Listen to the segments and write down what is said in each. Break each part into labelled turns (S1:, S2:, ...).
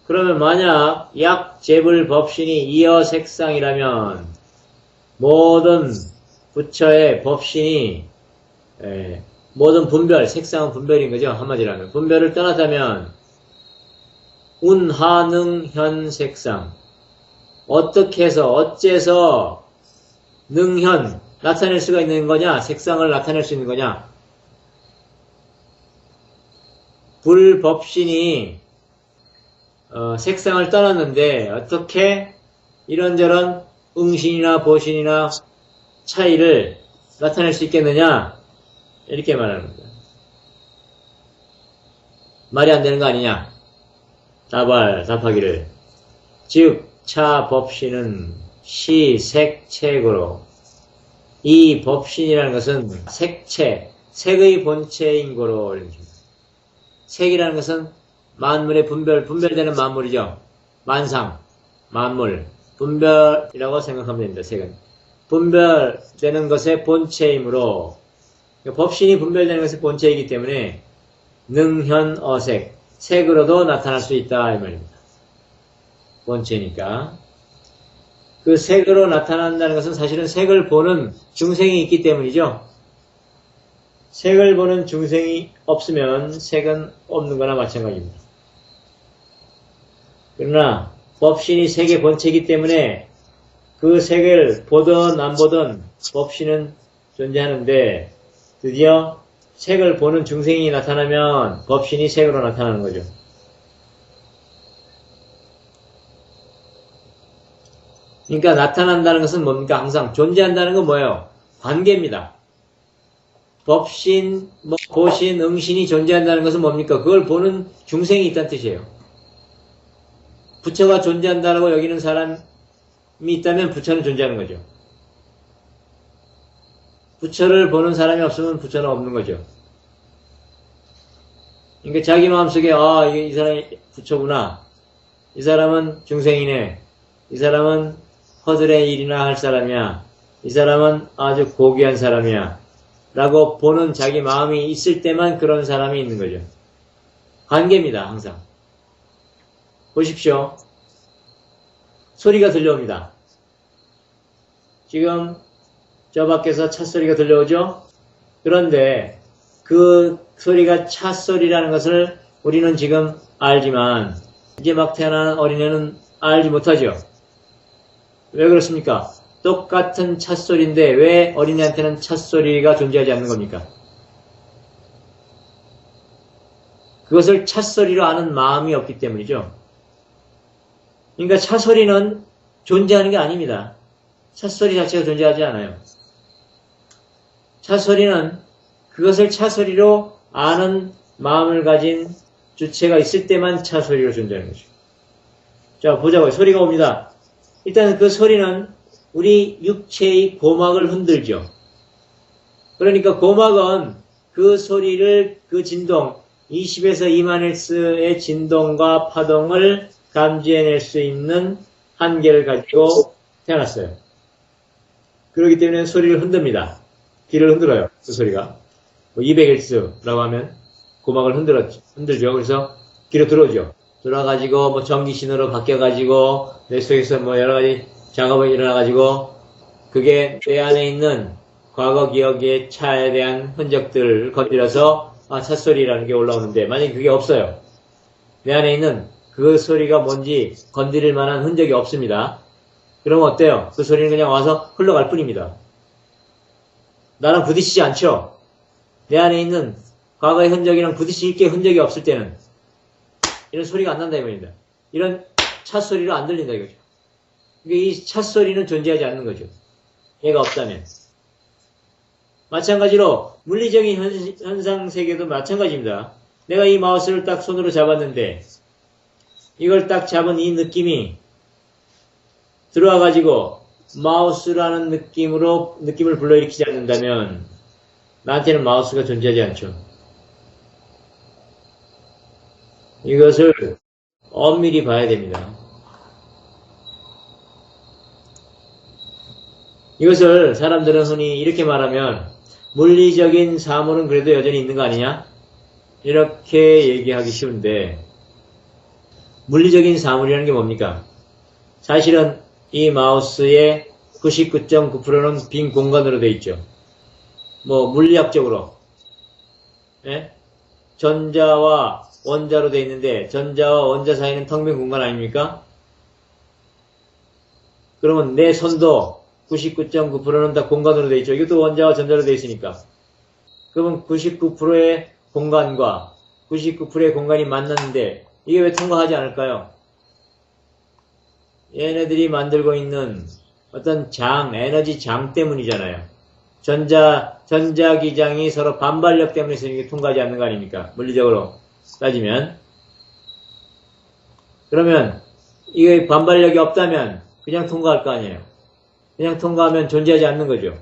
S1: 그러면 만약 약재불 법신이 이어 색상이라면 모든 부처의 법신이 모든 분별, 색상은 분별인 거죠. 한마디로 하면. 분별을 떠났다면 운하능현색상 어떻게 해서 어째서 능현 나타낼 수가 있는 거냐? 색상을 나타낼 수 있는 거냐? 불법신이 색상을 떠났는데 어떻게 이런저런 응신이나 보신이나 차이를 나타낼 수 있겠느냐? 이렇게 말하는 거다. 말이 안 되는 거 아니냐? 답하기를. 즉, 차 법신은 시색체고로 이 법신이라는 것은 색체, 색의 본체인 거로 이렇습니다. 색이라는 것은 만물의 분별되는 만물이죠. 만상, 만물, 분별이라고 생각하면 됩니다. 색은. 분별되는 것의 본체이므로 법신이 분별되는 것의 본체이기 때문에 능현어색, 색으로도 나타날 수 있다 이 말입니다. 본체니까. 그 색으로 나타난다는 것은 사실은 색을 보는 중생이 있기 때문이죠. 색을 보는 중생이 없으면 색은 없는 거나 마찬가지입니다. 그러나 법신이 색의 본체이기 때문에 그 색을 보든 안 보든 법신은 존재하는데 드디어 색을 보는 중생이 나타나면 법신이 색으로 나타나는 거죠. 그러니까 나타난다는 것은 뭡니까? 항상 존재한다는 건 뭐예요? 관계입니다. 법신, 보신, 응신이 존재한다는 것은 뭡니까? 그걸 보는 중생이 있다는 뜻이에요. 부처가 존재한다고 여기는 사람이 있다면 부처는 존재하는 거죠. 부처를 보는 사람이 없으면 부처는 없는 거죠. 그러니까 자기 마음속에 이 사람이 부처구나. 이 사람은 중생이네. 이 사람은 허들의 일이나 할 사람이야. 이 사람은 아주 고귀한 사람이야. 라고 보는 자기 마음이 있을 때만 그런 사람이 있는 거죠. 관계입니다. 항상. 보십시오. 소리가 들려옵니다. 지금 저 밖에서 찻소리가 들려오죠? 그런데 그 소리가 찻소리라는 것을 우리는 지금 알지만 이제 막 태어난 어린애는 알지 못하죠. 왜 그렇습니까? 똑같은 찻소리인데 왜 어린애한테는 찻소리가 존재하지 않는 겁니까? 그것을 찻소리로 아는 마음이 없기 때문이죠. 그러니까 찻소리는 존재하는 게 아닙니다. 찻소리 자체가 존재하지 않아요. 찻소리는 그것을 찻소리로 아는 마음을 가진 주체가 있을 때만 찻소리로 존재하는 거죠. 자, 보자고요. 소리가 옵니다. 일단 그 소리는 우리 육체의 고막을 흔들죠. 그러니까 고막은 그 소리를, 그 진동, 20에서 2만 Hz의 진동과 파동을 감지해낼 수 있는 한계를 가지고 태어났어요. 그렇기 때문에 소리를 흔듭니다. 귀를 흔들어요. 그 소리가. 200Hz라고 하면 고막을 흔들죠. 그래서 귀로 들어오죠. 들어가지고 전기신호로 바뀌어가지고 뇌 속에서 여러가지 작업이 일어나가지고 그게 뇌 안에 있는 과거 기억의 차에 대한 흔적들을 건드려서 찻소리라는 게 올라오는데 만약에 그게 없어요. 뇌 안에 있는 그 소리가 뭔지 건드릴 만한 흔적이 없습니다. 그러면 어때요? 그 소리는 그냥 와서 흘러갈 뿐입니다. 나랑 부딪히지 않죠? 내 안에 있는 과거의 흔적이랑 부딪힐 게 흔적이 없을 때는 이런 소리가 안 난다 이 말입니다. 이런 찻소리로 안 들린다 이거죠. 그러니까 이 찻소리는 존재하지 않는 거죠. 얘가 없다면. 마찬가지로 물리적인 현상 세계도 마찬가지입니다. 내가 이 마우스를 딱 손으로 잡았는데 이걸 딱 잡은 이 느낌이 들어와가지고 마우스라는 느낌을 불러일으키지 않는다면 나한테는 마우스가 존재하지 않죠. 이것을 엄밀히 봐야 됩니다. 이것을 사람들은 흔히 이렇게 말하면 물리적인 사물은 그래도 여전히 있는 거 아니냐? 이렇게 얘기하기 쉬운데 물리적인 사물이라는 게 뭡니까? 사실은 이 마우스의 99.9%는 빈 공간으로 되어 있죠. 뭐 물리학적으로 예? 전자와 원자로 되어 있는데 전자와 원자 사이는 텅 빈 공간 아닙니까? 그러면 내 손도 99.9%는 다 공간으로 되어 있죠. 이것도 원자와 전자로 되어 있으니까. 그러면 99%의 공간과 99%의 공간이 만났는데 이게 왜 통과하지 않을까요? 얘네들이 만들고 있는 어떤 장, 에너지 장 때문이잖아요. 전자기장이 서로 반발력 때문에 이게 통과하지 않는 거 아닙니까? 물리적으로 따지면. 그러면 이게 반발력이 없다면 그냥 통과할 거 아니에요. 그냥 통과하면 존재하지 않는 거죠.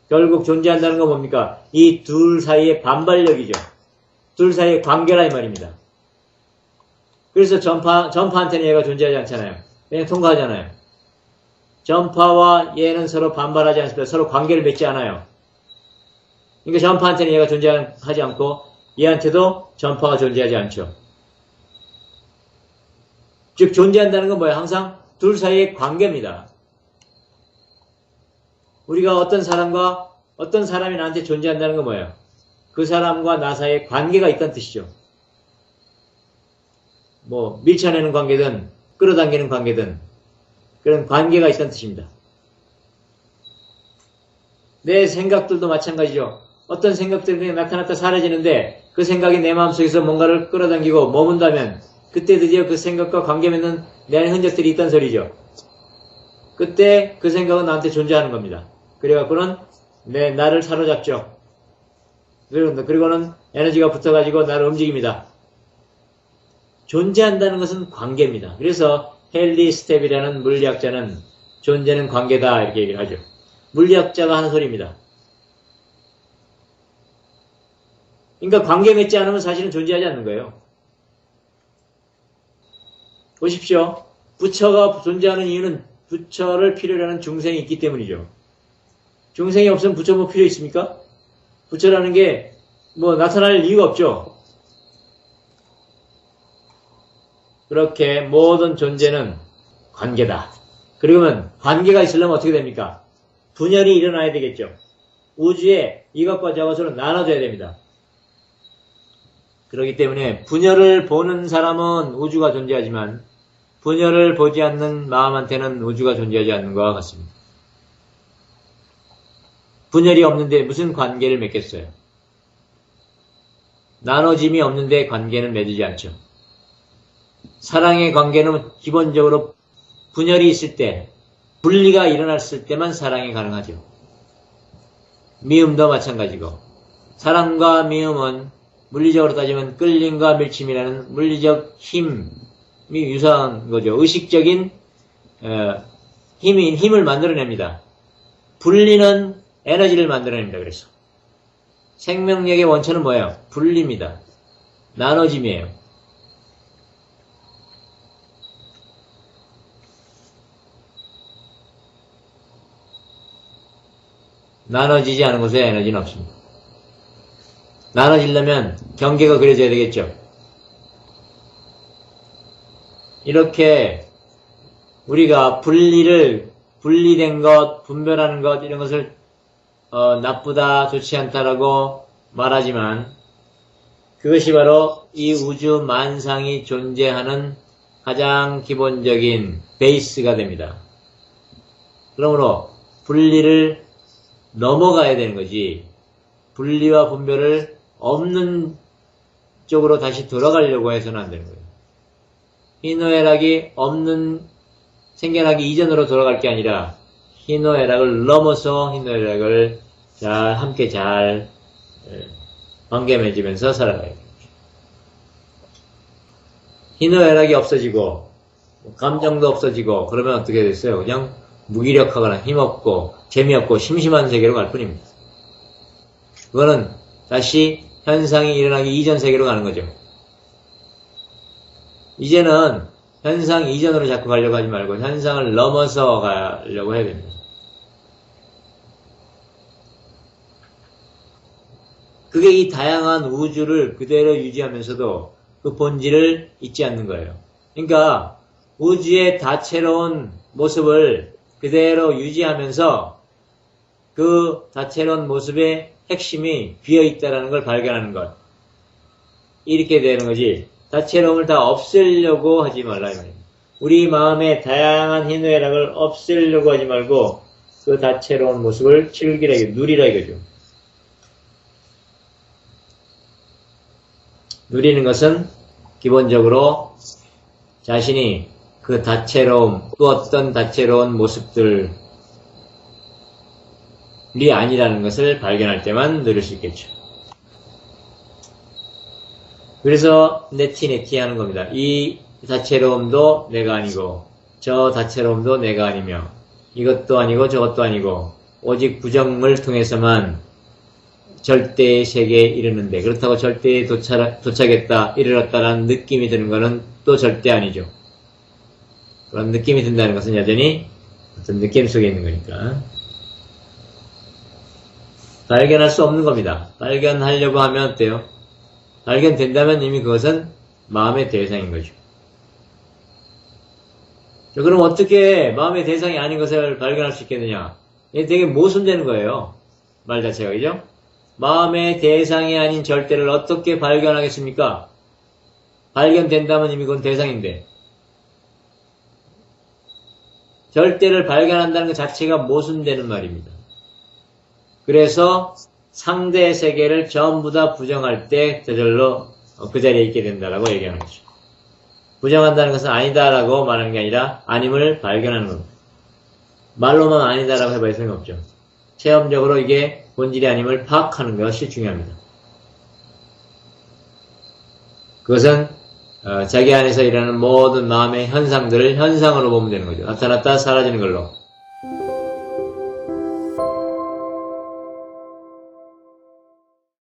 S1: 결국 존재한다는 건 뭡니까? 이 둘 사이의 반발력이죠. 둘 사이의 관계라 이 말입니다. 그래서 전파 안테나 얘가 존재하지 않잖아요. 그냥 통과하잖아요. 전파와 얘는 서로 반발하지 않습니다. 서로 관계를 맺지 않아요. 그러니까 전파 안테나 얘가 존재하지 않고 얘한테도 전파가 존재하지 않죠. 즉 존재한다는 건 뭐예요? 항상 둘 사이의 관계입니다. 우리가 어떤 사람과 어떤 사람이 나한테 존재한다는 건 뭐예요? 그 사람과 나 사이에 관계가 있다는 뜻이죠. 뭐 밀쳐내는 관계든 끌어당기는 관계든 그런 관계가 있다는 뜻입니다. 내 생각들도 마찬가지죠. 어떤 생각들이 그냥 나타났다 사라지는데 그 생각이 내 마음속에서 뭔가를 끌어당기고 머문다면 그때 드디어 그 생각과 관계 맺는 내 안에 흔적들이 있다는 소리죠. 그때 그 생각은 나한테 존재하는 겁니다. 그래갖고는 나를 사로잡죠. 그리고는 에너지가 붙어가지고 나를 움직입니다. 존재한다는 것은 관계입니다. 그래서 헨리 스텝이라는 물리학자는 존재는 관계다 이렇게 얘기를 하죠. 물리학자가 하는 소리입니다. 그러니까 관계 맺지 않으면 사실은 존재하지 않는 거예요. 보십시오. 부처가 존재하는 이유는 부처를 필요로 하는 중생이 있기 때문이죠. 중생이 없으면 부처 뭐 필요 있습니까? 부처라는 게 뭐 나타날 이유가 없죠. 그렇게 모든 존재는 관계다. 그러면 관계가 있으려면 어떻게 됩니까? 분열이 일어나야 되겠죠. 우주에 이것과 저것으로 나눠져야 됩니다. 그렇기 때문에 분열을 보는 사람은 우주가 존재하지만 분열을 보지 않는 마음한테는 우주가 존재하지 않는 것과 같습니다. 분열이 없는데 무슨 관계를 맺겠어요? 나눠짐이 없는데 관계는 맺지 않죠. 사랑의 관계는 기본적으로 분열이 있을 때, 분리가 일어났을 때만 사랑이 가능하죠. 미움도 마찬가지고 사랑과 미움은 물리적으로 따지면 끌림과 밀침이라는 물리적 힘이 유사한 거죠. 의식적인 힘을 만들어냅니다. 분리는 에너지를 만들어냅니다. 그래서 생명력의 원천은 뭐예요? 분리입니다. 나눠짐이에요. 나눠지지 않은 곳에 에너지는 없습니다. 나눠지려면 경계가 그려져야 되겠죠. 이렇게 우리가 분리된 것, 분별하는 것 이런 것을 나쁘다, 좋지 않다라고 말하지만 그것이 바로 이 우주 만상이 존재하는 가장 기본적인 베이스가 됩니다. 그러므로 분리를 넘어가야 되는 거지 분리와 분별을 없는 쪽으로 다시 돌아가려고 해서는 안 되는 거예요. 희노애락이 생겨나기 이전으로 돌아갈 게 아니라 희노애락을 넘어서 희노애락을 함께 잘 관계 맺으면서 살아가야 돼요. 희노애락이 없어지고 감정도 없어지고 그러면 어떻게 됐어요? 그냥 무기력하거나 힘없고 재미없고 심심한 세계로 갈 뿐입니다. 그거는 다시 현상이 일어나기 이전 세계로 가는 거죠. 이제는 현상 이전으로 자꾸 가려고 하지 말고 현상을 넘어서 가려고 해야 됩니다. 그게 이 다양한 우주를 그대로 유지하면서도 그 본질을 잊지 않는 거예요. 그러니까 우주의 다채로운 모습을 그대로 유지하면서 그 다채로운 모습의 핵심이 비어있다는 걸 발견하는 것. 이렇게 되는 거지. 다채로움을 다 없애려고 하지 말라 이 말입니다. 우리 마음의 다양한 희노애락을 없애려고 하지 말고 그 다채로운 모습을 즐기라, 누리라 이거죠. 누리는 것은 기본적으로 자신이 그 다채로움, 또 어떤 다채로운 모습들이 아니라는 것을 발견할 때만 누릴 수 있겠죠. 그래서 네티 하는 겁니다. 이 다채로움도 내가 아니고 저 다채로움도 내가 아니며 이것도 아니고 저것도 아니고 오직 부정을 통해서만 절대의 세계에 이르는데 그렇다고 절대에 도착했다, 이르렀다라는 느낌이 드는 것은 또 절대 아니죠. 그런 느낌이 든다는 것은 여전히 어떤 느낌 속에 있는 거니까 발견할 수 없는 겁니다. 발견하려고 하면 어때요? 발견된다면 이미 그것은 마음의 대상인 거죠. 자, 그럼 어떻게 마음의 대상이 아닌 것을 발견할 수 있겠느냐? 이게 되게 모순되는 거예요. 말 자체가, 그죠? 마음의 대상이 아닌 절대를 어떻게 발견하겠습니까? 발견된다면 이미 그건 대상인데. 절대를 발견한다는 것 자체가 모순되는 말입니다. 그래서 상대 세계를 전부 다 부정할 때 저절로 그 자리에 있게 된다라고 얘기하는 거죠. 부정한다는 것은 아니다라고 말하는 게 아니라 아님을 발견하는 겁니다. 말로만 아니다라고 해봐야 소용없죠. 체험적으로 이게 본질이 아님을 파악하는 것이 중요합니다. 그것은 자기 안에서 일어나는 모든 마음의 현상들을 현상으로 보면 되는 거죠. 나타났다 사라지는 걸로.